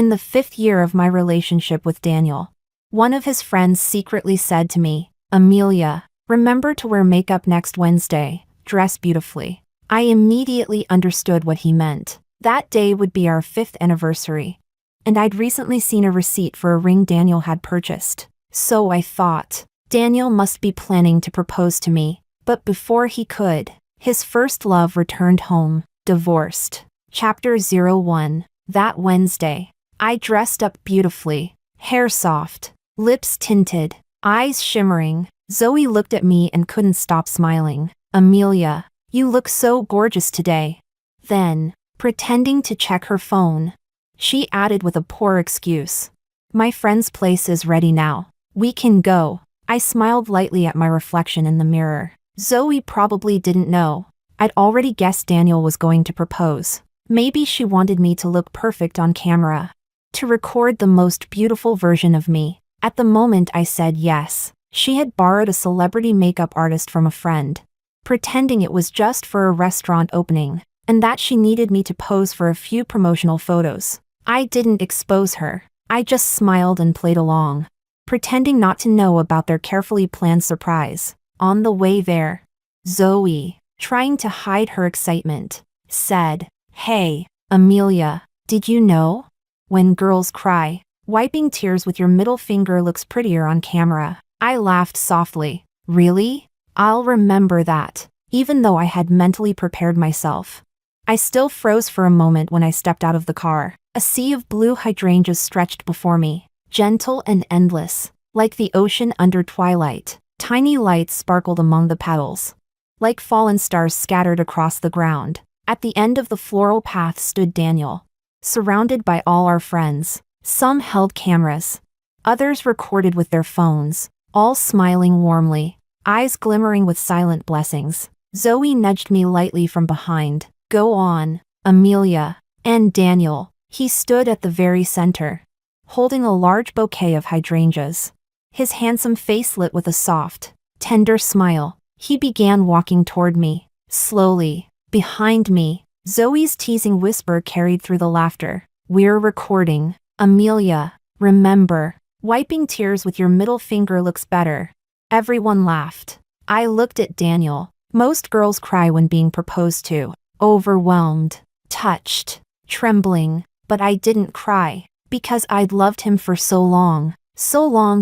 In the 5th year of my relationship with Daniel, one of his friends secretly said to me, "Amelia, remember to wear makeup next Wednesday, dress beautifully." I immediately understood what he meant. That day would be our 5th anniversary, and I'd recently seen a receipt for a ring Daniel had purchased. So I thought, Daniel must be planning to propose to me. But before he could, his first love returned home, divorced. Chapter 01. That Wednesday, I dressed up beautifully, hair soft, lips tinted, eyes shimmering. Zoe looked at me and couldn't stop smiling. "Amelia, you look so gorgeous today." Then, pretending to check her phone, she added with a poor excuse, "My friend's place is ready now. We can go." I smiled lightly at my reflection in the mirror. Zoe probably didn't know. I'd already guessed Daniel was going to propose. Maybe she wanted me to look perfect on camera, to record the most beautiful version of me. At the moment I said yes. She had borrowed a celebrity makeup artist from a friend, pretending it was just for a restaurant opening, and that she needed me to pose for a few promotional photos. I didn't expose her. I just smiled and played along, pretending not to know about their carefully planned surprise. On the way there, Zoe, trying to hide her excitement, said, "Hey, Amelia, did you know? When girls cry, wiping tears with your middle finger looks prettier on camera." I laughed softly. "Really? I'll remember that." Even though I had mentally prepared myself, I still froze for a moment when I stepped out of the car. A sea of blue hydrangeas stretched before me, gentle and endless, like the ocean under twilight. Tiny lights sparkled among the petals, like fallen stars scattered across the ground. At the end of the floral path stood Daniel, surrounded by all our friends. Some held cameras, others recorded with their phones, all smiling warmly, eyes glimmering with silent blessings. Zoe nudged me lightly from behind. "Go on, Amelia." And Daniel, he stood at the very center, holding a large bouquet of hydrangeas, his handsome face lit with a soft, tender smile. He began walking toward me, slowly. Behind me, Zoe's teasing whisper carried through the laughter. "We're recording. Amelia, remember, wiping tears with your middle finger looks better." Everyone laughed. I looked at Daniel. Most girls cry when being proposed to, overwhelmed, touched, trembling, but I didn't cry, because I'd loved him for so long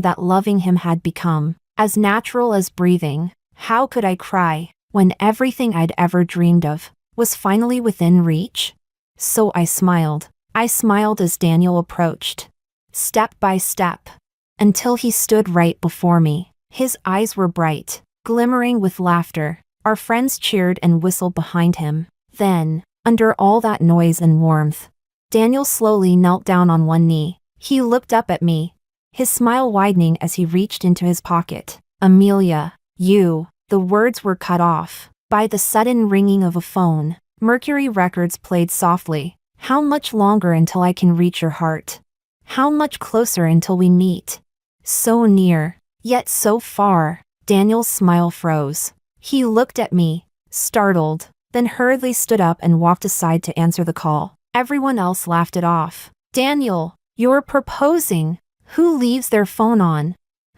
that loving him had become as natural as breathing. How could I cry when everything I'd ever dreamed of was finally within reach? So I smiled. I smiled as Daniel approached, step by step, until he stood right before me. His eyes were bright, glimmering with laughter. Our friends cheered and whistled behind him. Then, under all that noise and warmth, Daniel slowly knelt down on one knee. He looked up at me, his smile widening as he reached into his pocket. "Amelia, you..." The words were cut off by the sudden ringing of a phone. Mercury Records played softly. "How much longer until I can reach your heart? How much closer until we meet? So near, yet so far." Daniel's smile froze. He looked at me, startled, then hurriedly stood up and walked aside to answer the call. Everyone else laughed it off. "Daniel, you're proposing. Who leaves their phone on?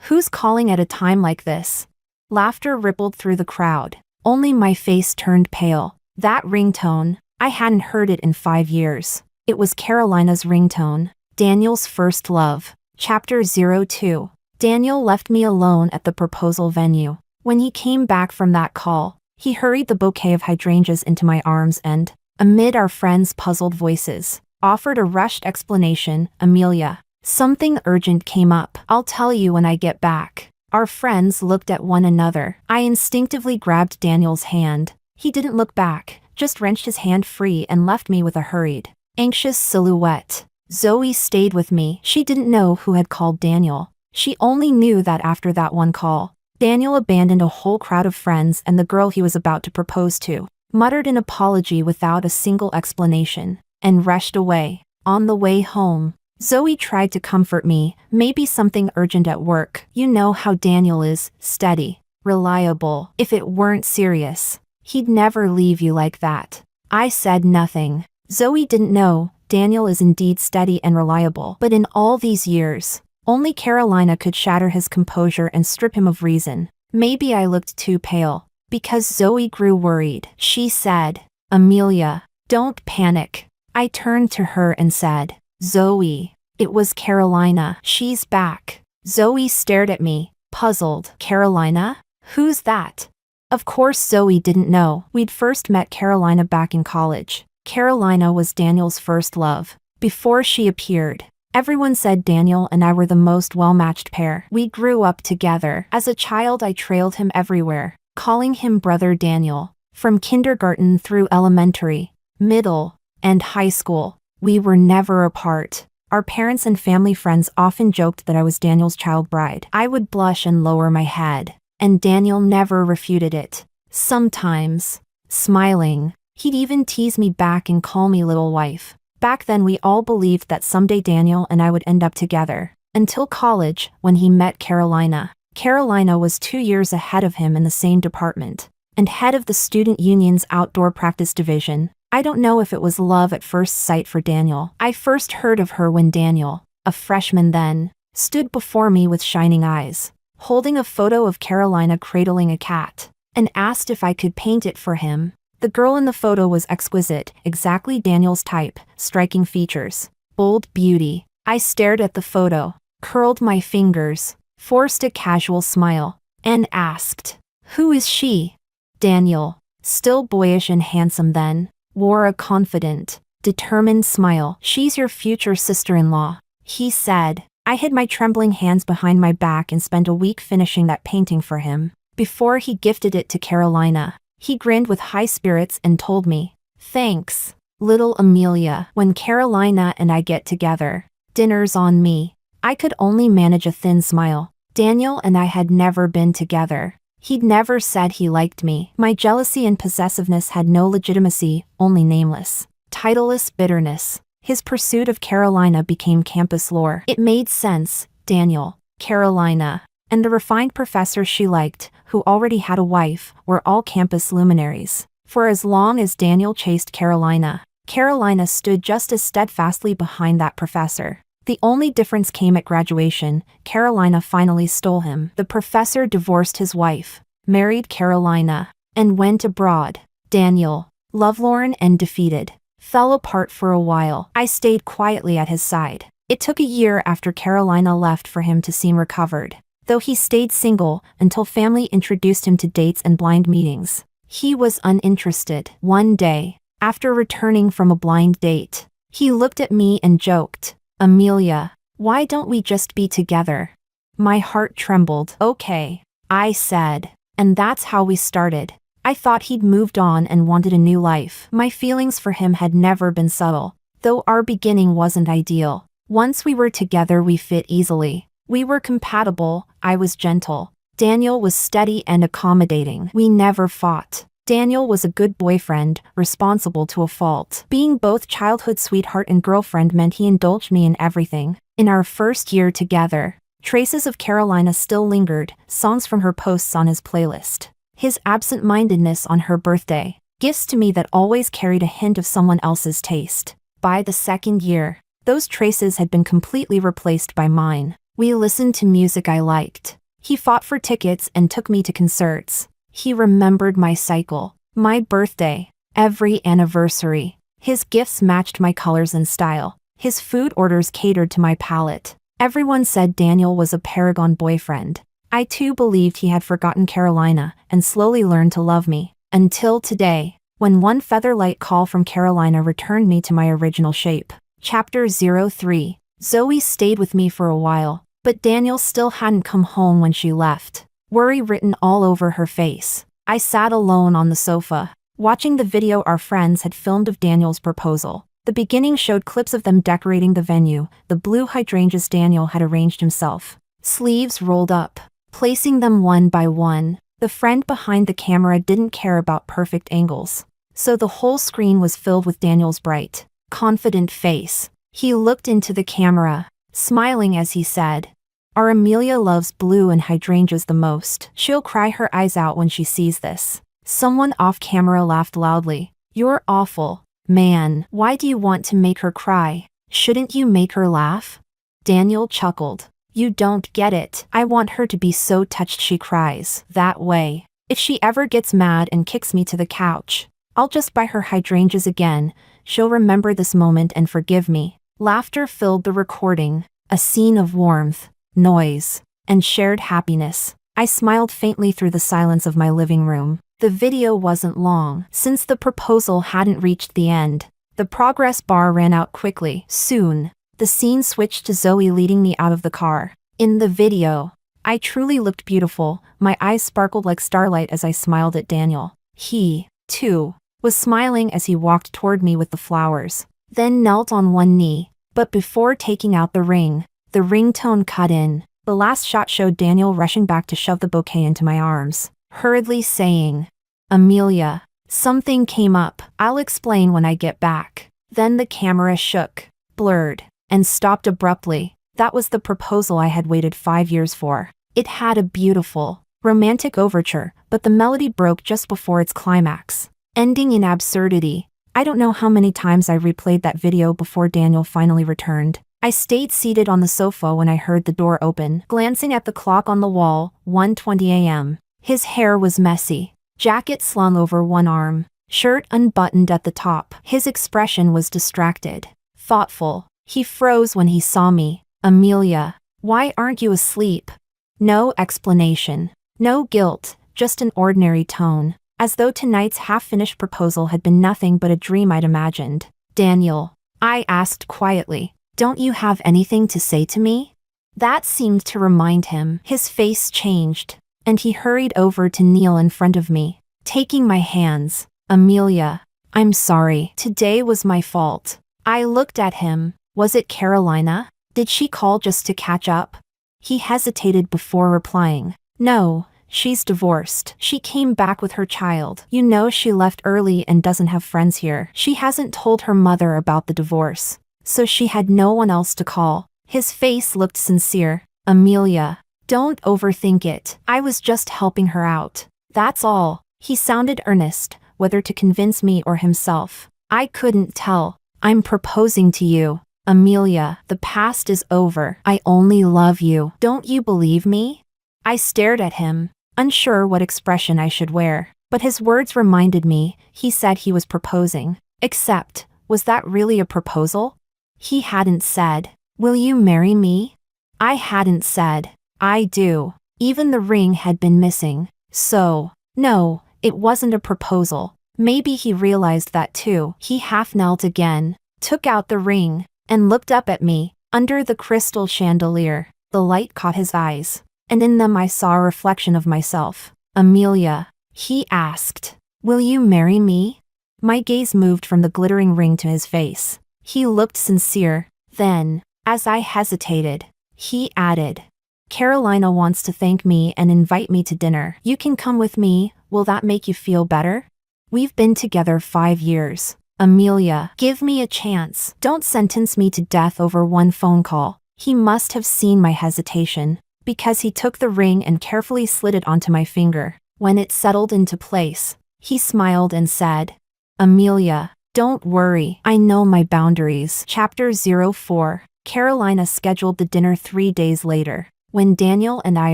Who's calling at a time like this?" Laughter rippled through the crowd. Only my face turned pale. That ringtone, I hadn't heard it in 5 years. It was Carolina's ringtone, Daniel's first love. Chapter 02. Daniel left me alone at the proposal venue. When he came back from that call, he hurried the bouquet of hydrangeas into my arms and, amid our friends' puzzled voices, offered a rushed explanation. "Amelia, something urgent came up. I'll tell you when I get back." Our friends looked at one another. I instinctively grabbed Daniel's hand. He didn't look back, just wrenched his hand free and left me with a hurried, anxious silhouette. Zoe stayed with me. She didn't know who had called Daniel. She only knew that after that one call, Daniel abandoned a whole crowd of friends and the girl he was about to propose to, muttered an apology without a single explanation, and rushed away. On the way home, Zoe tried to comfort me. "Maybe something urgent at work. You know how Daniel is, steady, reliable. If it weren't serious, he'd never leave you like that." I said nothing. Zoe didn't know Daniel is indeed steady and reliable. But in all these years, only Carolina could shatter his composure and strip him of reason. Maybe I looked too pale, because Zoe grew worried. She said, "Amelia, don't panic." I turned to her and said, "Zoe, it was Carolina. She's back." Zoe stared at me, puzzled. "Carolina? Who's that?" Of course Zoe didn't know. We'd first met Carolina back in college. Carolina was Daniel's first love. Before she appeared, everyone said Daniel and I were the most well-matched pair. We grew up together. As a child I trailed him everywhere, calling him Brother Daniel. From kindergarten through elementary, middle, and high school, we were never apart. Our parents and family friends often joked that I was Daniel's child bride. I would blush and lower my head, and Daniel never refuted it. Sometimes, smiling, he'd even tease me back and call me little wife. Back then we all believed that someday Daniel and I would end up together. Until college, when he met Carolina. Carolina was 2 years ahead of him in the same department, and head of the student union's outdoor practice division. I don't know if it was love at first sight for Daniel. I first heard of her when Daniel, a freshman then, stood before me with shining eyes, holding a photo of Carolina cradling a cat, and asked if I could paint it for him. The girl in the photo was exquisite, exactly Daniel's type, striking features, bold beauty. I stared at the photo, curled my fingers, forced a casual smile, and asked, "Who is she?" Daniel, still boyish and handsome then, wore a confident, determined smile. "She's your future sister-in-law," he said. I hid my trembling hands behind my back and spent a week finishing that painting for him. Before he gifted it to Carolina, he grinned with high spirits and told me, "Thanks, little Amelia. When Carolina and I get together, dinner's on me." I could only manage a thin smile. Daniel and I had never been together. He'd never said he liked me. My jealousy and possessiveness had no legitimacy, only nameless, titleless bitterness. His pursuit of Carolina became campus lore. It made sense. Daniel, Carolina, and the refined professor she liked, who already had a wife, were all campus luminaries. For as long as Daniel chased Carolina, Carolina stood just as steadfastly behind that professor. The only difference came at graduation. Carolina finally stole him. The professor divorced his wife, married Carolina, and went abroad. Daniel, lovelorn and defeated, fell apart for a while. I stayed quietly at his side. It took a year after Carolina left for him to seem recovered, though he stayed single until family introduced him to dates and blind meetings. He was uninterested. One day, after returning from a blind date, he looked at me and joked, "Amelia, why don't we just be together?" My heart trembled. "Okay," I said. And that's how we started. I thought he'd moved on and wanted a new life. My feelings for him had never been subtle, though our beginning wasn't ideal. Once we were together we fit easily. We were compatible. I was gentle. Daniel was steady and accommodating. We never fought. Daniel was a good boyfriend, responsible to a fault. Being both childhood sweetheart and girlfriend meant he indulged me in everything. In our first year together, traces of Carolina still lingered, songs from her posts on his playlist, his absent-mindedness on her birthday, gifts to me that always carried a hint of someone else's taste. By the second year, those traces had been completely replaced by mine. We listened to music I liked. He fought for tickets and took me to concerts. He remembered my cycle, my birthday, every anniversary. His gifts matched my colors and style. His food orders catered to my palate. Everyone said Daniel was a paragon boyfriend. I too believed he had forgotten Carolina and slowly learned to love me. Until today, when one featherlight call from Carolina returned me to my original shape. Chapter 03. Zoe stayed with me for a while, but Daniel still hadn't come home when she left. Worry written all over her face. I sat alone on the sofa, watching the video our friends had filmed of Daniel's proposal. The beginning showed clips of them decorating the venue, the blue hydrangeas Daniel had arranged himself, sleeves rolled up, placing them one by one. The friend behind the camera didn't care about perfect angles, so the whole screen was filled with Daniel's bright, confident face. He looked into the camera, smiling as he said, "Our Amelia loves blue and hydrangeas the most. She'll cry her eyes out when she sees this." Someone off camera laughed loudly. "You're awful." Man, why do you want to make her cry? Shouldn't you make her laugh? Daniel chuckled. You don't get it. I want her to be so touched she cries. That way. If she ever gets mad and kicks me to the couch, I'll just buy her hydrangeas again. She'll remember this moment and forgive me. Laughter filled the recording, a scene of warmth, noise, and shared happiness. I smiled faintly through the silence of my living room. The video wasn't long. Since the proposal hadn't reached the end, the progress bar ran out quickly. Soon, the scene switched to Zoe leading me out of the car. In the video, I truly looked beautiful. My eyes sparkled like starlight as I smiled at Daniel. He, too, was smiling as he walked toward me with the flowers, then knelt on one knee. But before taking out the ringtone cut in. The last shot showed Daniel rushing back to shove the bouquet into my arms, hurriedly saying, Amelia, something came up. I'll explain when I get back. Then the camera shook, blurred, and stopped abruptly. That was the proposal I had waited 5 years for. It had a beautiful, romantic overture, but the melody broke just before its climax, ending in absurdity. I don't know how many times I replayed that video before Daniel finally returned. I stayed seated on the sofa when I heard the door open, glancing at the clock on the wall, 1:20 a.m. His hair was messy, jacket slung over one arm, shirt unbuttoned at the top. His expression was distracted, thoughtful. He froze when he saw me. Amelia, why aren't you asleep? No explanation, no guilt, just an ordinary tone, as though tonight's half-finished proposal had been nothing but a dream I'd imagined. Daniel, I asked quietly, don't you have anything to say to me? That seemed to remind him. His face changed, and he hurried over to kneel in front of me, taking my hands. Amelia, I'm sorry. Today was my fault. I looked at him. Was it Carolina? Did she call just to catch up? He hesitated before replying. No, she's divorced. She came back with her child. You know she left early and doesn't have friends here. She hasn't told her mother about the divorce, so she had no one else to call. His face looked sincere. Amelia, don't overthink it. I was just helping her out. That's all. He sounded earnest, whether to convince me or himself. I couldn't tell. I'm proposing to you. Amelia, the past is over. I only love you. Don't you believe me? I stared at him, unsure what expression I should wear, but his words reminded me he said he was proposing. Except, was that really a proposal? He hadn't said, will you marry me? I hadn't said, I do. Even the ring had been missing. So, no, it wasn't a proposal. Maybe he realized that too. He half knelt again, took out the ring, and looked up at me. Under the crystal chandelier, the light caught his eyes, and in them I saw a reflection of myself. Amelia, he asked, will you marry me? My gaze moved from the glittering ring to his face. He looked sincere. Then, as I hesitated, he added, Carolina wants to thank me and invite me to dinner. You can come with me. Will that make you feel better? We've been together 5 years. Amelia, give me a chance. Don't sentence me to death over one phone call. He must have seen my hesitation, because he took the ring and carefully slid it onto my finger. When it settled into place, he smiled and said, Amelia, don't worry. I know my boundaries. Chapter 04. Carolina scheduled the dinner 3 days later. When Daniel and I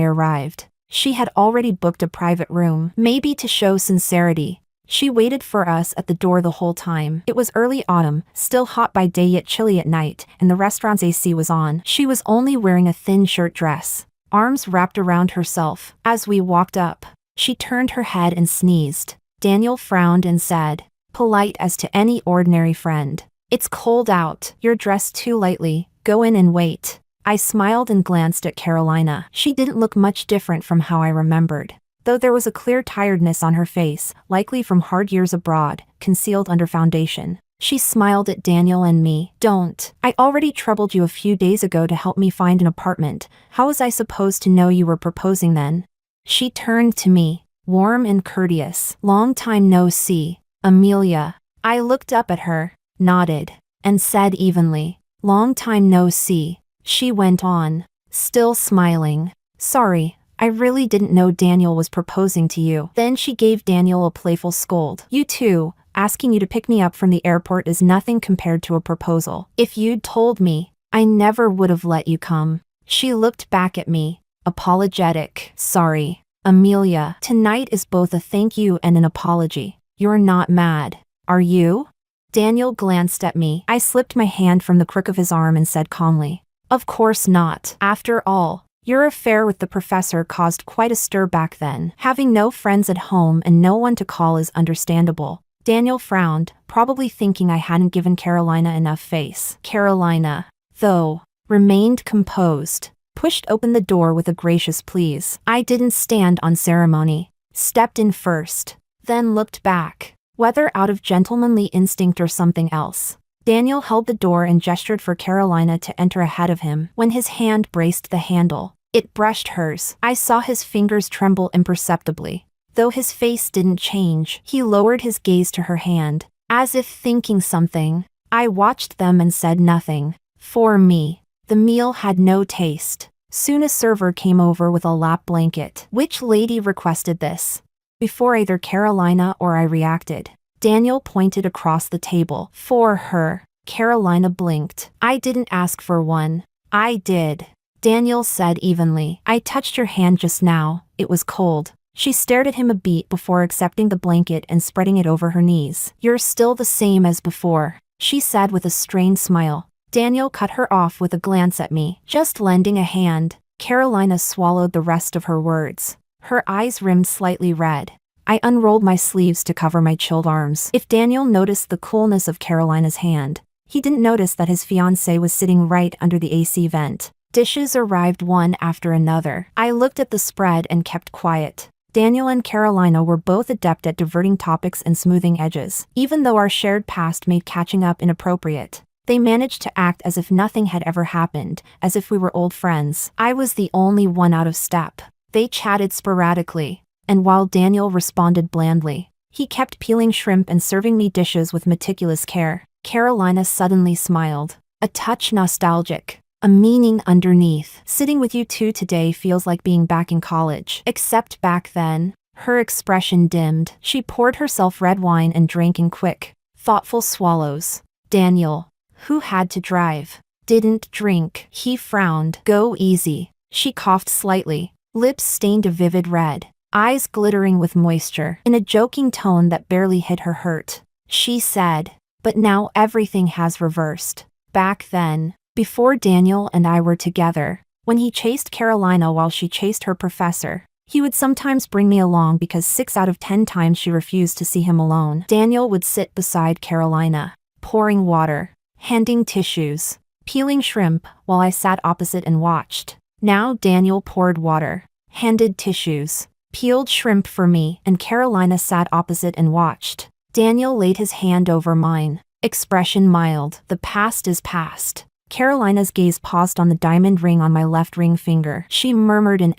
arrived, she had already booked a private room, maybe to show sincerity. She waited for us at the door the whole time. It was early autumn, still hot by day yet chilly at night, and the restaurant's AC was on. She was only wearing a thin shirt dress, arms wrapped around herself. As we walked up, she turned her head and sneezed. Daniel frowned and said, polite as to any ordinary friend, it's cold out. You're dressed too lightly. Go in and wait. I smiled and glanced at Carolina. She didn't look much different from how I remembered, though there was a clear tiredness on her face, likely from hard years abroad, concealed under foundation. She smiled at Daniel and me. Don't. I already troubled you a few days ago to help me find an apartment. How was I supposed to know you were proposing then? She turned to me, warm and courteous. Long time no see, Amelia. I looked up at her, nodded, and said evenly, long time no see. She went on, still smiling. Sorry, I really didn't know Daniel was proposing to you. Then she gave Daniel a playful scold. You too, asking you to pick me up from the airport is nothing compared to a proposal. If you'd told me, I never would have let you come." She looked back at me, apologetic. "Sorry, Amelia. Tonight is both a thank you and an apology. You're not mad, are you?" Daniel glanced at me. I slipped my hand from the crook of his arm and said calmly, "Of course not. After all, your affair with the professor caused quite a stir back then. Having no friends at home and no one to call is understandable." Daniel frowned, probably thinking I hadn't given Carolina enough face. Carolina, though, remained composed, pushed open the door with a gracious please. I didn't stand on ceremony, stepped in first, then looked back, whether out of gentlemanly instinct or something else. Daniel held the door and gestured for Carolina to enter ahead of him. When his hand braced the handle, it brushed hers. I saw his fingers tremble imperceptibly. Though his face didn't change, he lowered his gaze to her hand, as if thinking something. I watched them and said nothing. For me, the meal had no taste. Soon a server came over with a lap blanket. "Which lady requested this?" Before either Carolina or I reacted, Daniel pointed across the table. "For her." Carolina blinked. "I didn't ask for one." "I did," Daniel said evenly. "I touched your hand just now. It was cold." She stared at him a beat before accepting the blanket and spreading it over her knees. "You're still the same as before," she said with a strained smile. Daniel cut her off with a glance at me. "Just lending a hand." Carolina swallowed the rest of her words. Her eyes rimmed slightly red. I unrolled my sleeves to cover my chilled arms. If Daniel noticed the coolness of Carolina's hand, he didn't notice that his fiancée was sitting right under the AC vent. Dishes arrived one after another. I looked at the spread and kept quiet. Daniel and Carolina were both adept at diverting topics and smoothing edges. Even though our shared past made catching up inappropriate, they managed to act as if nothing had ever happened, as if we were old friends. I was the only one out of step. They chatted sporadically, and while Daniel responded blandly, he kept peeling shrimp and serving me dishes with meticulous care. Carolina suddenly smiled, a touch nostalgic, a meaning underneath. "Sitting with you two today feels like being back in college. Except back then." Her expression dimmed. She poured herself red wine and drank in quick, thoughtful swallows. Daniel, who had to drive, didn't drink. He frowned. "Go easy." She coughed slightly, lips stained a vivid red, eyes glittering with moisture. In a joking tone that barely hid her hurt, she said, "But now everything has reversed. Back then, before Daniel and I were together, when he chased Carolina while she chased her professor, he would sometimes bring me along because 6 out of 10 times she refused to see him alone. Daniel would sit beside Carolina, pouring water, handing tissues, peeling shrimp while I sat opposite and watched. Now Daniel poured water, handed tissues, peeled shrimp for me, and Carolina sat opposite and watched. Daniel laid his hand over mine, expression mild. "The past is past." Carolina's gaze paused on the diamond ring on my left ring finger. She murmured an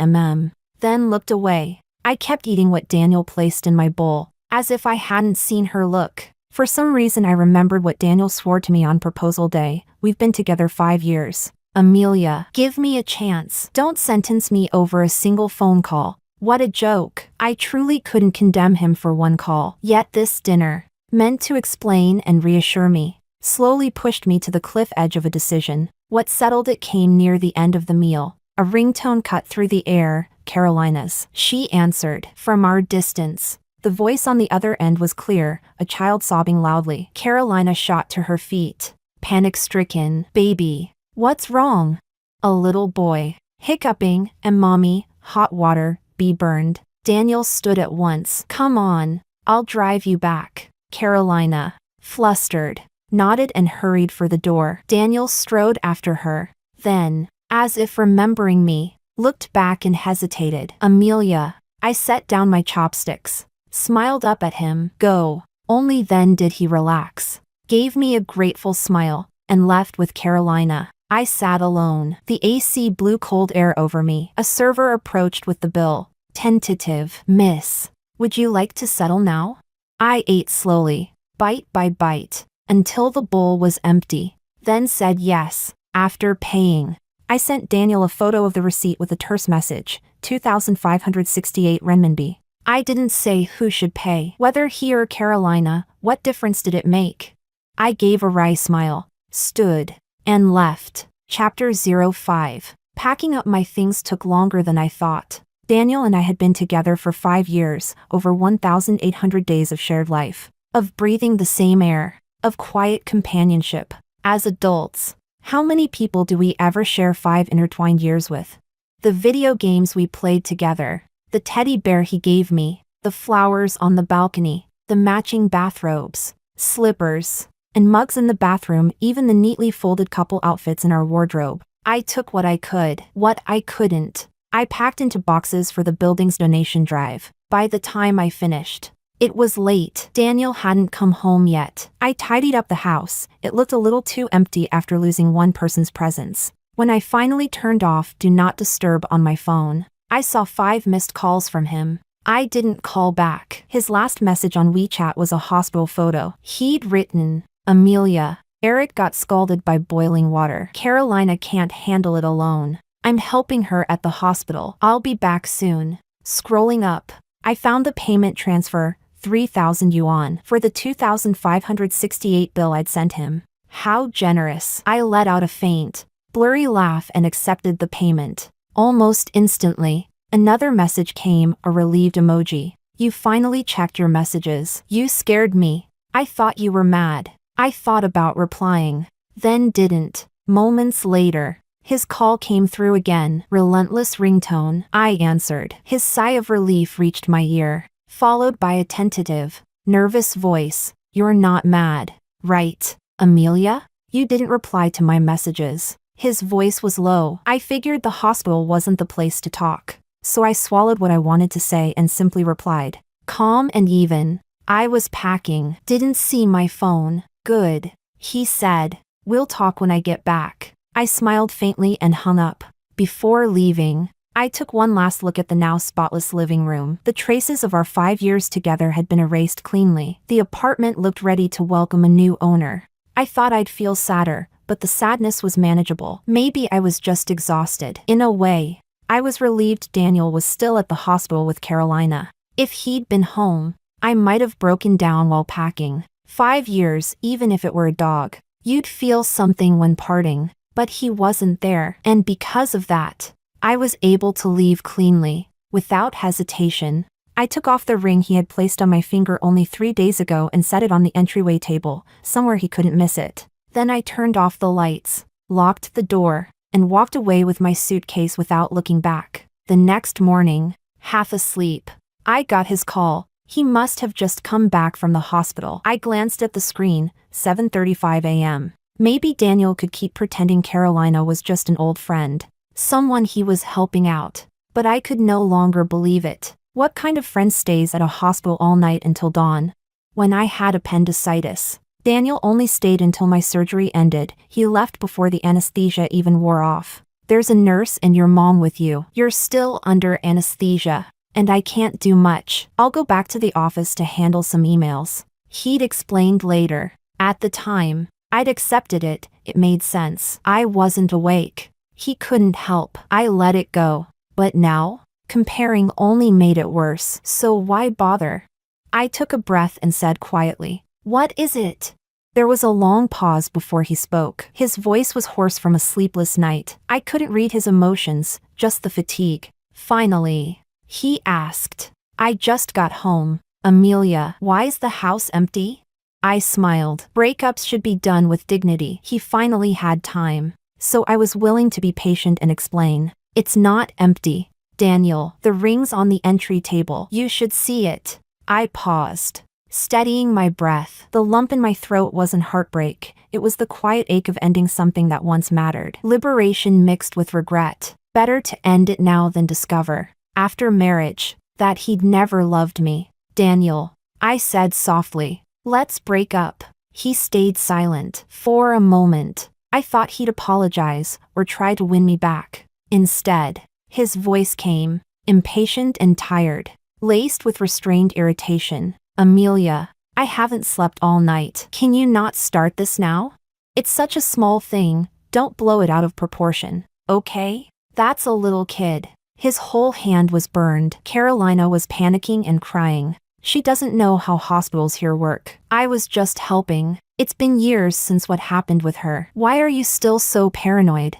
then looked away. I kept eating what Daniel placed in my bowl, as if I hadn't seen her look. For some reason I remembered what Daniel swore to me on proposal day. "We've been together 5 years. Amelia, give me a chance. Don't sentence me over a single phone call." What a joke. I truly couldn't condemn him for one call. Yet this dinner, meant to explain and reassure me, slowly pushed me to the cliff edge of a decision. What settled it came near the end of the meal. A ringtone cut through the air, Carolina's. She answered. From our distance, the voice on the other end was clear, a child sobbing loudly. Carolina shot to her feet, panic-stricken. "Baby, what's wrong?" A little boy, hiccuping, and "Mommy, hot water, be burned." Daniel stood at once. "Come on, I'll drive you back." Carolina, flustered, nodded and hurried for the door. Daniel strode after her. Then, as if remembering me, looked back and hesitated. "Amelia." I set down my chopsticks, smiled up at him. "Go." Only then did he relax, gave me a grateful smile, and left with Carolina. I sat alone. The AC blew cold air over me. A server approached with the bill. Tentative. "Miss, would you like to settle now?" I ate slowly, bite by bite, until the bowl was empty, then said yes. After paying, I sent Daniel a photo of the receipt with a terse message, 2,568 renminbi. I didn't say who should pay. Whether he or Carolina, what difference did it make? I gave a wry smile, stood, and left. Chapter 05. Packing up my things took longer than I thought. Daniel and I had been together for 5 years, over 1,800 days of shared life, of breathing the same air, of quiet companionship. As adults, how many people do we ever share 5 intertwined years with? The video games we played together, the teddy bear he gave me, the flowers on the balcony, the matching bathrobes, slippers, and mugs in the bathroom, even the neatly folded couple outfits in our wardrobe. I took what I could, what I couldn't. I packed into boxes for the building's donation drive. By the time I finished, it was late. Daniel hadn't come home yet. I tidied up the house. It looked a little too empty after losing one person's presence. When I finally turned off Do Not Disturb on my phone, I saw 5 missed calls from him. I didn't call back. His last message on WeChat was a hospital photo. He'd written, "Amelia, Eric got scalded by boiling water. Carolina can't handle it alone. I'm helping her at the hospital. I'll be back soon." Scrolling up, I found the payment transfer, 3,000 yuan, for the 2,568 bill I'd sent him. How generous. I let out a faint, blurry laugh and accepted the payment. Almost instantly, another message came, a relieved emoji. "You finally checked your messages. You scared me. I thought you were mad." I thought about replying, then didn't. Moments later, his call came through again, relentless ringtone. I answered. His sigh of relief reached my ear, followed by a tentative, nervous voice. "You're not mad, right, Amelia? You didn't reply to my messages." His voice was low. I figured the hospital wasn't the place to talk, so I swallowed what I wanted to say and simply replied, calm and even. "I was packing, didn't see my phone." "Good," he said. "We'll talk when I get back." I smiled faintly and hung up. Before leaving, I took one last look at the now spotless living room. The traces of our 5 years together had been erased cleanly. The apartment looked ready to welcome a new owner. I thought I'd feel sadder, but the sadness was manageable. Maybe I was just exhausted. In a way, I was relieved Daniel was still at the hospital with Carolina. If he'd been home, I might have broken down while packing. 5 years, even if it were a dog. You'd feel something when parting. But he wasn't there, and because of that, I was able to leave cleanly, without hesitation. I took off the ring he had placed on my finger only 3 days ago and set it on the entryway table, somewhere he couldn't miss it. Then I turned off the lights, locked the door, and walked away with my suitcase without looking back. The next morning, half asleep, I got his call. He must have just come back from the hospital. I glanced at the screen, 7:35 a.m. Maybe Daniel could keep pretending Carolina was just an old friend, someone he was helping out. But I could no longer believe it. What kind of friend stays at a hospital all night until dawn? When I had appendicitis, Daniel only stayed until my surgery ended. He left before the anesthesia even wore off. "There's a nurse and your mom with you. You're still under anesthesia, and I can't do much. I'll go back to the office to handle some emails," he'd explained later. At the time, I'd accepted it. It made sense. I wasn't awake. He couldn't help. I let it go. But now, comparing only made it worse. So why bother? I took a breath and said quietly, "What is it?" There was a long pause before he spoke. His voice was hoarse from a sleepless night. I couldn't read his emotions, just the fatigue. Finally, he asked, "I just got home. Amelia, why's the house empty?" I smiled. Breakups should be done with dignity. He finally had time, so I was willing to be patient and explain. "It's not empty, Daniel. The ring's on the entry table. You should see it." I paused, steadying my breath. The lump in my throat wasn't heartbreak. It was the quiet ache of ending something that once mattered. Liberation mixed with regret. Better to end it now than discover, after marriage, that he'd never loved me. "Daniel," I said softly, "let's break up." He stayed silent. For a moment, I thought he'd apologize or try to win me back. Instead, his voice came, impatient and tired, laced with restrained irritation. "Amelia, I haven't slept all night. Can you not start this now? It's such a small thing, don't blow it out of proportion, okay? That's a little kid." His whole hand was burned. Carolina was panicking and crying. She doesn't know how hospitals here work. I was just helping. It's been years since what happened with her. Why are you still so paranoid?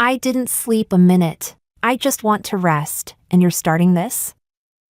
I didn't sleep a minute. I just want to rest, and you're starting this?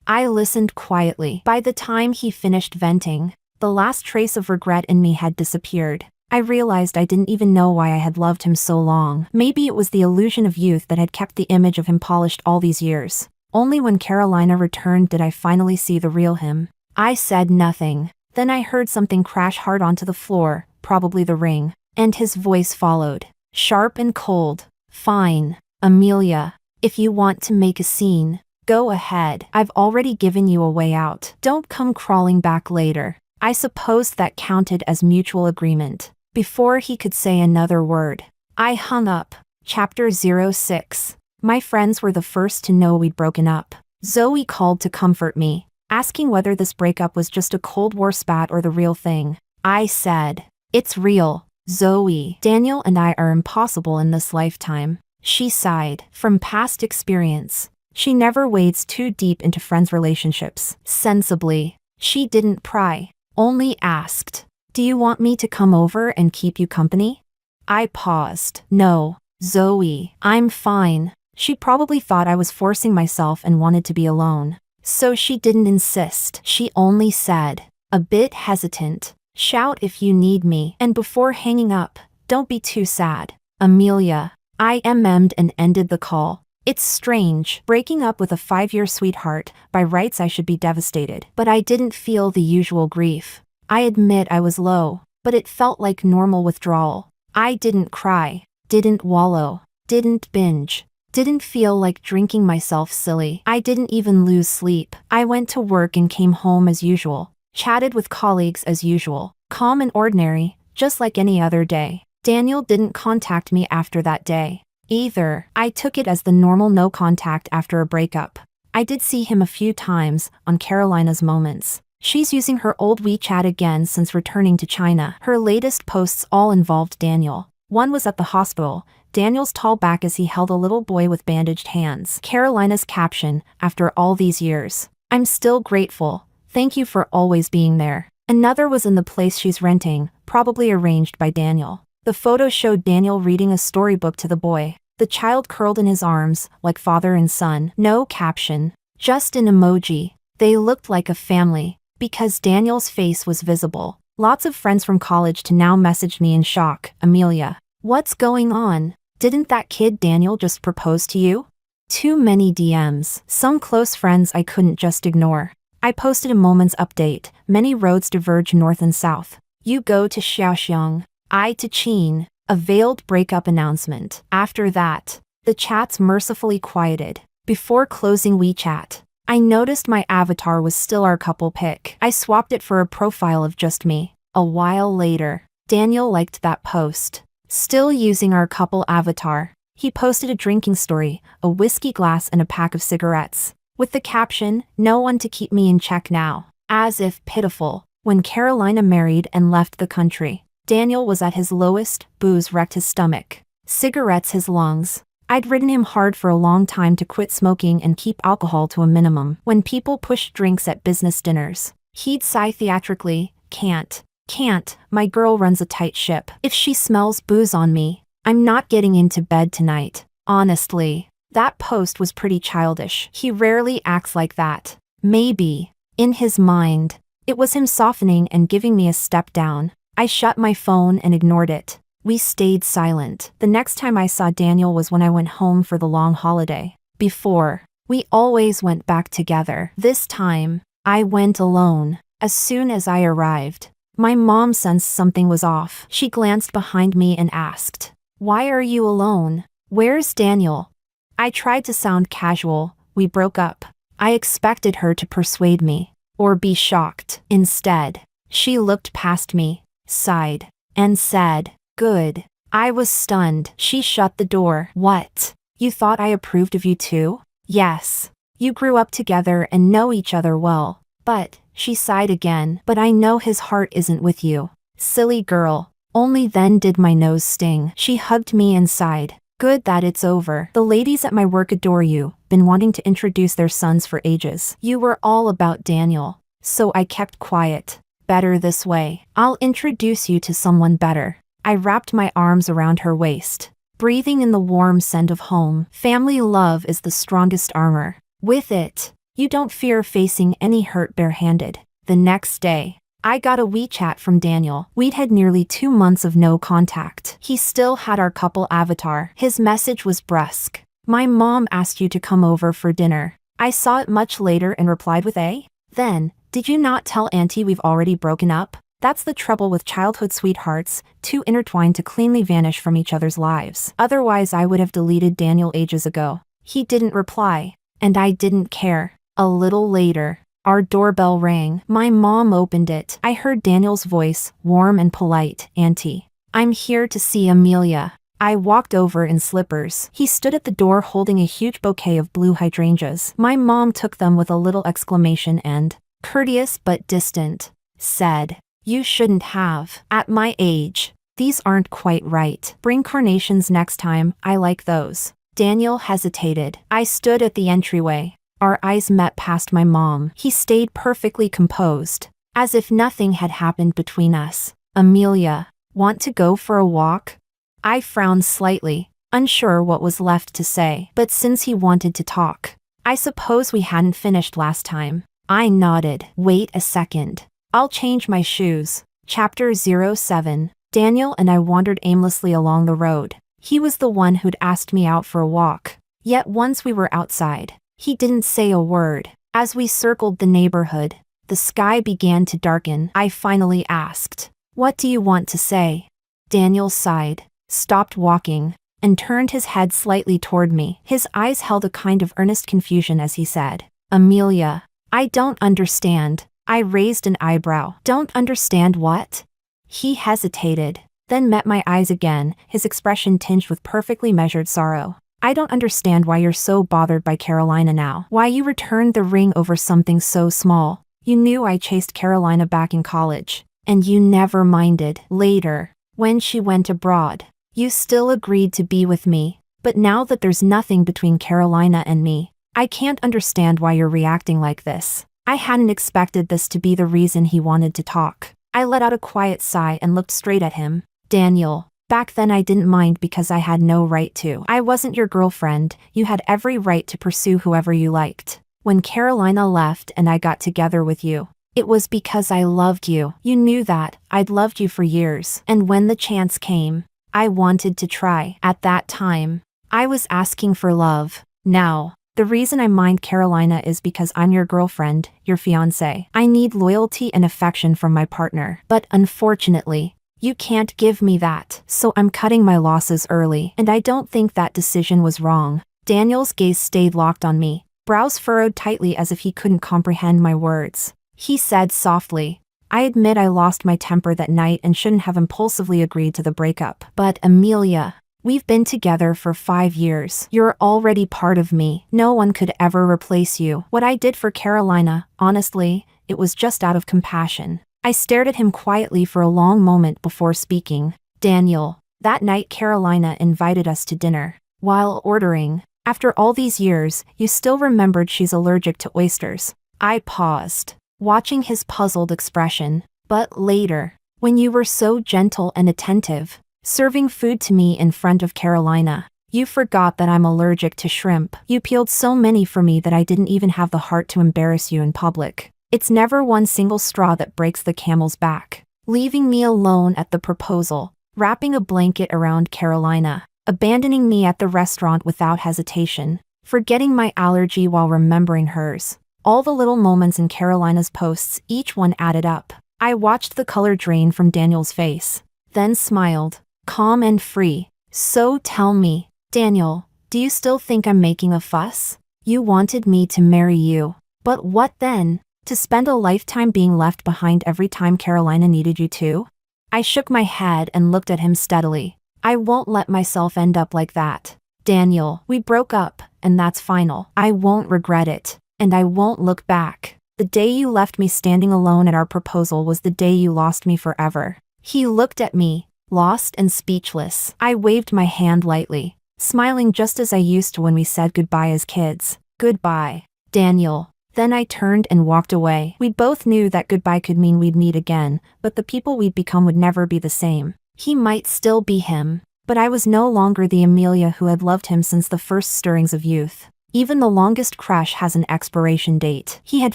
I listened quietly. By the time he finished venting, the last trace of regret in me had disappeared. I realized I didn't even know why I had loved him so long. Maybe it was the illusion of youth that had kept the image of him polished all these years. Only when Carolina returned did I finally see the real him. I said nothing. Then I heard something crash hard onto the floor, probably the ring, and his voice followed, sharp and cold. Fine, Amelia. If you want to make a scene, go ahead. I've already given you a way out. Don't come crawling back later. I supposed that counted as mutual agreement. Before he could say another word, I hung up. Chapter 06. My friends were the first to know we'd broken up. Zoe called to comfort me, asking whether this breakup was just a Cold War spat or the real thing. I said, "It's real, Zoe. Daniel and I are impossible in this lifetime." She sighed. From past experience, she never wades too deep into friends' relationships. Sensibly, she didn't pry, only asked, "Do you want me to come over and keep you company?" I paused. "No, Zoe, I'm fine." She probably thought I was forcing myself and wanted to be alone. So she didn't insist. She only said, a bit hesitant, "Shout if you need me." And before hanging up, "Don't be too sad, Amelia." I mm'd and ended the call. It's strange, breaking up with a 5-year sweetheart. By rights I should be devastated. But I didn't feel the usual grief. I admit I was low, but it felt like normal withdrawal. I didn't cry, didn't wallow, didn't binge, didn't feel like drinking myself silly. I didn't even lose sleep. I went to work and came home as usual, chatted with colleagues as usual, calm and ordinary, just like any other day. Daniel didn't contact me after that day either. I took it as the normal no contact after a breakup. I did see him a few times on Carolina's Moments. She's using her old WeChat again since returning to China. Her latest posts all involved Daniel. One was at the hospital, Daniel's tall back as he held a little boy with bandaged hands. Carolina's caption, "After all these years, I'm still grateful. Thank you for always being there." Another was in the place she's renting, probably arranged by Daniel. The photo showed Daniel reading a storybook to the boy, the child curled in his arms, like father and son. No caption, just an emoji. They looked like a family, because Daniel's face was visible. Lots of friends from college to now messaged me in shock. "Amelia, what's going on? Didn't that kid Daniel just propose to you?" Too many DMs. Some close friends I couldn't just ignore. I posted a Moments update. Many roads diverge north and south. You go to Xiaoxiang, I to Qin. A veiled breakup announcement. After that, the chats mercifully quieted. Before closing WeChat, I noticed my avatar was still our couple pic. I swapped it for a profile of just me. A while later, Daniel liked that post. Still using our couple avatar, he posted a drinking story, a whiskey glass and a pack of cigarettes, with the caption, "No one to keep me in check now." As if pitiful. When Carolina married and left the country, Daniel was at his lowest. Booze wrecked his stomach, cigarettes his lungs. I'd ridden him hard for a long time to quit smoking and keep alcohol to a minimum. When people pushed drinks at business dinners, he'd sigh theatrically, Can't, my girl runs a tight ship. If she smells booze on me, I'm not getting into bed tonight." Honestly, that post was pretty childish. He rarely acts like that. Maybe, in his mind, it was him softening and giving me a step down. I shut my phone and ignored it. We stayed silent. The next time I saw Daniel was when I went home for the long holiday. Before, we always went back together. This time, I went alone. As soon as I arrived, my mom sensed something was off. She glanced behind me and asked, "Why are you alone? Where's Daniel?" I tried to sound casual. "We broke up." I expected her to persuade me, or be shocked. Instead, she looked past me, sighed, and said, "Good." I was stunned. She shut the door. "What? You thought I approved of you too?" "Yes. You grew up together and know each other well. But," she sighed again, "but I know his heart isn't with you." Silly girl. Only then did my nose sting. She hugged me and sighed, Good that it's over. The ladies at my work adore you, been wanting to introduce their sons for ages. You were all about Daniel, so I kept quiet. Better this way. I'll introduce you to someone better. I wrapped my arms around her waist, breathing in the warm scent of home. Family love is the strongest armor. With it, you don't fear facing any hurt barehanded. The next day, I got a WeChat from Daniel. We'd had nearly 2 months of no contact. He still had our couple avatar. His message was brusque. My mom asked you to come over for dinner. I saw it much later and replied with a, then, did you not tell Auntie we've already broken up? That's the trouble with childhood sweethearts, too intertwined to cleanly vanish from each other's lives. Otherwise I would have deleted Daniel ages ago. He didn't reply, and I didn't care. A little later, our doorbell rang. My mom opened it. I heard Daniel's voice, warm and polite. Auntie, I'm here to see Amelia. I walked over in slippers. He stood at the door holding a huge bouquet of blue hydrangeas. My mom took them with a little exclamation and, courteous but distant, said, you shouldn't have. At my age, these aren't quite right. Bring carnations next time, I like those. Daniel hesitated. I stood at the entryway. Our eyes met past my mom. He stayed perfectly composed, as if nothing had happened between us. Amelia, want to go for a walk? I frowned slightly, unsure what was left to say. But since he wanted to talk, I suppose we hadn't finished last time. I nodded. Wait a second. I'll change my shoes. Chapter 07. Daniel and I wandered aimlessly along the road. He was the one who'd asked me out for a walk. Yet once we were outside, he didn't say a word. As we circled the neighborhood, the sky began to darken. I finally asked, what do you want to say? Daniel sighed, stopped walking, and turned his head slightly toward me. His eyes held a kind of earnest confusion as he said, Amelia, I don't understand. I raised an eyebrow. Don't understand what? He hesitated, then met my eyes again, his expression tinged with perfectly measured sorrow. I don't understand why you're so bothered by Carolina now. Why you returned the ring over something so small. You knew I chased Carolina back in college, and you never minded. Later, when she went abroad, you still agreed to be with me. But now that there's nothing between Carolina and me, I can't understand why you're reacting like this. I hadn't expected this to be the reason he wanted to talk. I let out a quiet sigh and looked straight at him. Daniel, back then I didn't mind because I had no right to. I wasn't your girlfriend. You had every right to pursue whoever you liked. When Carolina left and I got together with you, it was because I loved you. You knew that. I'd loved you for years. And when the chance came, I wanted to try. At that time, I was asking for love. Now, the reason I mind Carolina is because I'm your girlfriend, your fiancé. I need loyalty and affection from my partner. But unfortunately, you can't give me that. So I'm cutting my losses early. And I don't think that decision was wrong. Daniel's gaze stayed locked on me, brows furrowed tightly as if he couldn't comprehend my words. He said softly, I admit I lost my temper that night and shouldn't have impulsively agreed to the breakup. But Amelia, we've been together for 5 years. You're already part of me. No one could ever replace you. What I did for Carolina, honestly, it was just out of compassion. I stared at him quietly for a long moment before speaking. Daniel, that night Carolina invited us to dinner. While ordering, after all these years, you still remembered she's allergic to oysters. I paused, watching his puzzled expression. But later, when you were so gentle and attentive, serving food to me in front of Carolina, you forgot that I'm allergic to shrimp. You peeled so many for me that I didn't even have the heart to embarrass you in public. It's never one single straw that breaks the camel's back. Leaving me alone at the proposal, wrapping a blanket around Carolina, abandoning me at the restaurant without hesitation, forgetting my allergy while remembering hers. All the little moments in Carolina's posts, each one added up. I watched the color drain from Daniel's face, then smiled, calm and free. So tell me, Daniel, do you still think I'm making a fuss? You wanted me to marry you. But what then? To spend a lifetime being left behind every time Carolina needed you to? I shook my head and looked at him steadily. I won't let myself end up like that. Daniel, we broke up, and that's final. I won't regret it, and I won't look back. The day you left me standing alone at our proposal was the day you lost me forever. He looked at me, lost and speechless. I waved my hand lightly. smiling just as I used to when we said goodbye as kids. Goodbye, Daniel. Then I turned and walked away. We both knew that goodbye could mean we'd meet again, but the people we'd become would never be the same. He might still be him, but I was no longer the Amelia who had loved him since the first stirrings of youth. Even the longest crush has an expiration date. He had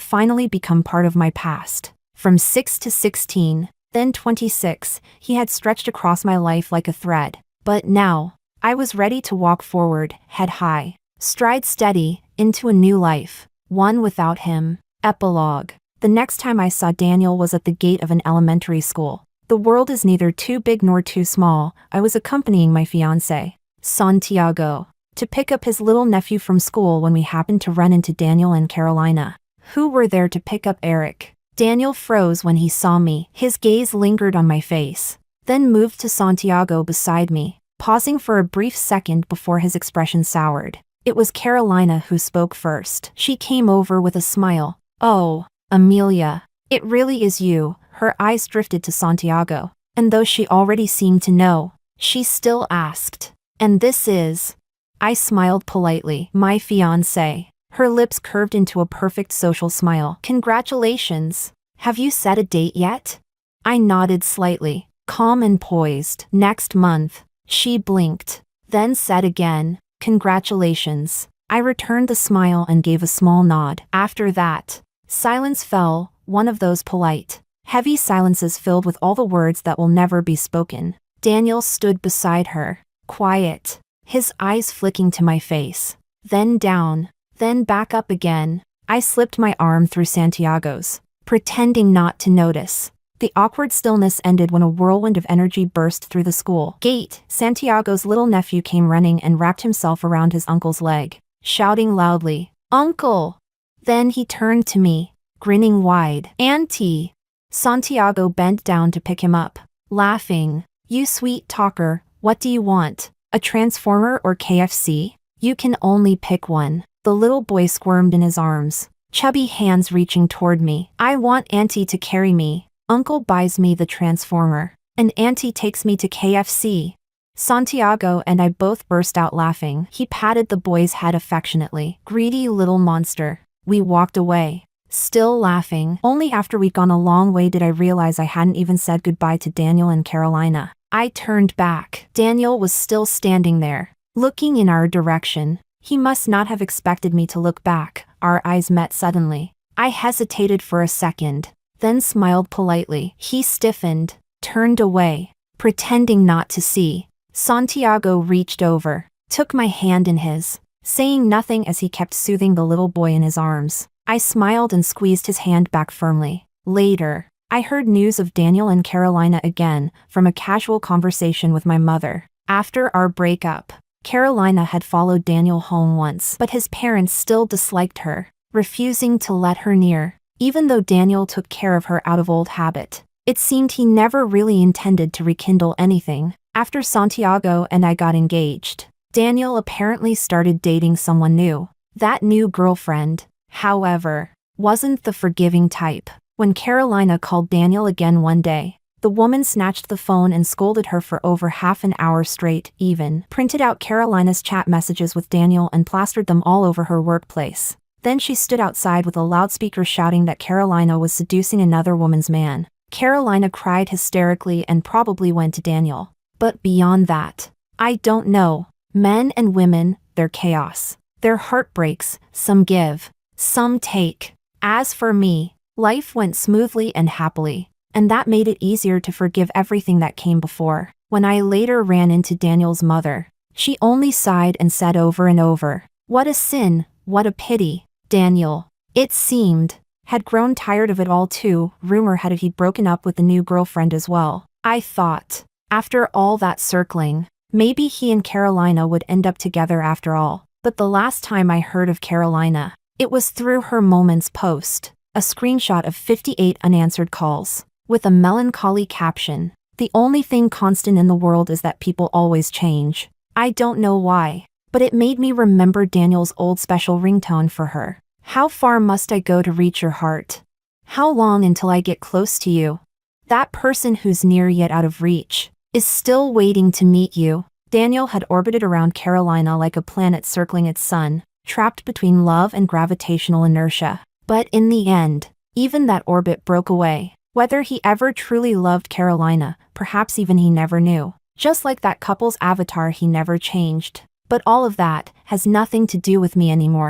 finally become part of my past. From 6 to 16, then 26, he had stretched across my life like a thread. But now, I was ready to walk forward, head high, stride steady, into a new life. One without him. Epilogue. The next time I saw Daniel was at the gate of an elementary school. The world is neither too big nor too small. I was accompanying my fiancé, Santiago, to pick up his little nephew from school when we happened to run into Daniel and Carolina, who were there to pick up Eric. Daniel froze when he saw me. His gaze lingered on my face, then moved to Santiago beside me, pausing for a brief second before his expression soured. It was Carolina who spoke first. She came over with a smile. "Oh, Amelia, it really is you." Her eyes drifted to Santiago, and though she already seemed to know, she still asked, "And this is?" I smiled politely. "My fiancé." Her lips curved into a perfect social smile. "Congratulations. Have you set a date yet?" I nodded slightly, calm and poised. "Next month." She blinked, then said again, "Congratulations." I returned the smile and gave a small nod. After that, silence fell, one of those polite, heavy silences filled with all the words that will never be spoken. Daniel stood beside her, quiet, his eyes flicking to my face, then down, then back up again. I slipped my arm through Santiago's, pretending not to notice. The awkward stillness ended when a whirlwind of energy burst through the school gate. Santiago's little nephew came running and wrapped himself around his uncle's leg, shouting loudly, "Uncle!" Then he turned to me, grinning wide. "Auntie!" Santiago bent down to pick him up, laughing. "You sweet talker, what do you want? A transformer or KFC? You can only pick one." The little boy squirmed in his arms, chubby hands reaching toward me. "I want Auntie to carry me. Uncle buys me the transformer, and Auntie takes me to KFC." Santiago and I both burst out laughing. He patted the boy's head affectionately. "Greedy little monster." We walked away, still laughing. Only after we'd gone a long way did I realize I hadn't even said goodbye to Daniel and Carolina. I turned back. Daniel was still standing there, looking in our direction. He must not have expected me to look back. Our eyes met suddenly. I hesitated for a second, then smiled politely. He stiffened, turned away, pretending not to see. Santiago reached over, took my hand in his, saying nothing as he kept soothing the little boy in his arms. I smiled and squeezed his hand back firmly. Later, I heard news of Daniel and Carolina again from a casual conversation with my mother. After our breakup, Carolina had followed Daniel home once, but his parents still disliked her, refusing to let her near. Even though Daniel took care of her out of old habit, it seemed he never really intended to rekindle anything. After Santiago and I got engaged, Daniel apparently started dating someone new. That new girlfriend, however, wasn't the forgiving type. When Carolina called Daniel again one day, the woman snatched the phone and scolded her for over half an hour straight, even printed out Carolina's chat messages with Daniel and plastered them all over her workplace. Then she stood outside with a loudspeaker shouting that Carolina was seducing another woman's man. Carolina cried hysterically and probably went to Daniel. But beyond that, I don't know. Men and women, they're chaos. They're heartbreaks, some give, some take. As for me, life went smoothly and happily, and that made it easier to forgive everything that came before. When I later ran into Daniel's mother, she only sighed and said over and over, "What a sin, what a pity." Daniel, it seemed, had grown tired of it all too. Rumor had it he'd broken up with the new girlfriend as well. I thought, after all that circling, maybe he and Carolina would end up together after all. But the last time I heard of Carolina, it was through her Moments post, a screenshot of 58 unanswered calls, with a melancholy caption, "The only thing constant in the world is that people always change." I don't know why, but it made me remember Daniel's old special ringtone for her. "How far must I go to reach your heart? How long until I get close to you? That person who's near yet out of reach is still waiting to meet you." Daniel had orbited around Carolina like a planet circling its sun, trapped between love and gravitational inertia. But in the end, even that orbit broke away. Whether he ever truly loved Carolina, perhaps even he never knew. Just like that couple's avatar, he never changed. But all of that has nothing to do with me anymore.